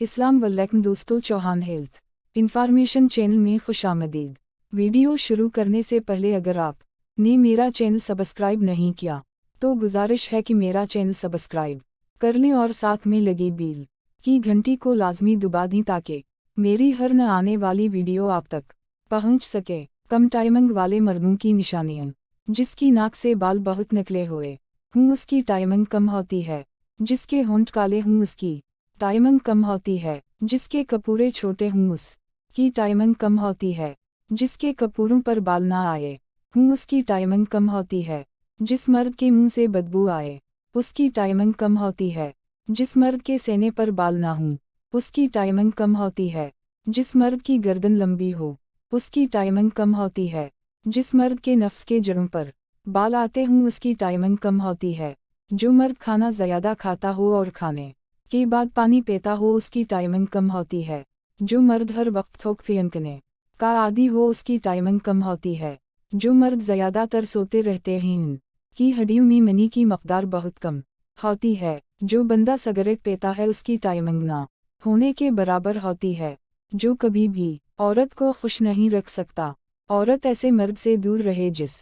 इस्लाम वालेकुम दोस्तों, Chauhan health information channel में खुशामदीद। वीडियो शुरू करने से पहले अगर आपने मेरा चैनल सब्सक्राइब नहीं किया तो गुजारिश है कि मेरा चैनल सब्सक्राइब कर लें और साथ में लगी बेल की घंटी को लाजमी दबा दें ताकि मेरी हर न आने वाली वीडियो आप तक पहुंच सके। कम टाइमिंग वाले मर्दों की निशानियाँ। जिसकी नाक से बाल बहुत निकले हुए हूँ उसकी टाइमिंग कम होती है। जिसके होंठ काले हूँ उसकी टाइमिंग कम होती है। जिसके कपूरे छोटे हूँ उसकी टाइमिंग कम होती है। जिसके कपूरों पर बाल ना आए हूँ उसकी टाइमिंग कम होती है। जिस मर्द के मुंह से बदबू आए उसकी टाइमिंग कम होती है। जिस मर्द के सीने पर बाल ना हूँ उसकी टाइमिंग कम होती है। जिस मर्द की गर्दन लंबी हो उसकी टाइमिंग कम होती है। जिस मर्द के नफ्स के जड़ों पर बाल आते हों उसकी टाइमिंग कम होती है। जो मर्द खाना ज़्यादा खाता हो और खाने के बाद पानी पीता हो उसकी टाइमिंग कम होती है। जो मर्द हर वक्त थोक फेंकने का आदी हो उसकी टाइमिंग कम होती है। जो मर्द ज़्यादातर सोते रहते हैं उनकी हड्डियों में मनी की मकदार बहुत कम होती है। जो बंदा सिगरेट पीता है उसकी टाइमिंग ना होने के बराबर होती है। जो कभी भी औरत को खुश नहीं रख सकता, औरत ऐसे मर्द से दूर रहे जिस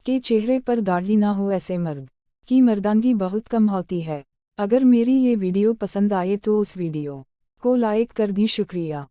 के चेहरे पर दाढ़ी ना हो। ऐसे मर्द की मर्दानगी बहुत कम होती है। अगर मेरी ये वीडियो पसंद आए तो उस वीडियो को लाइक कर दी। शुक्रिया।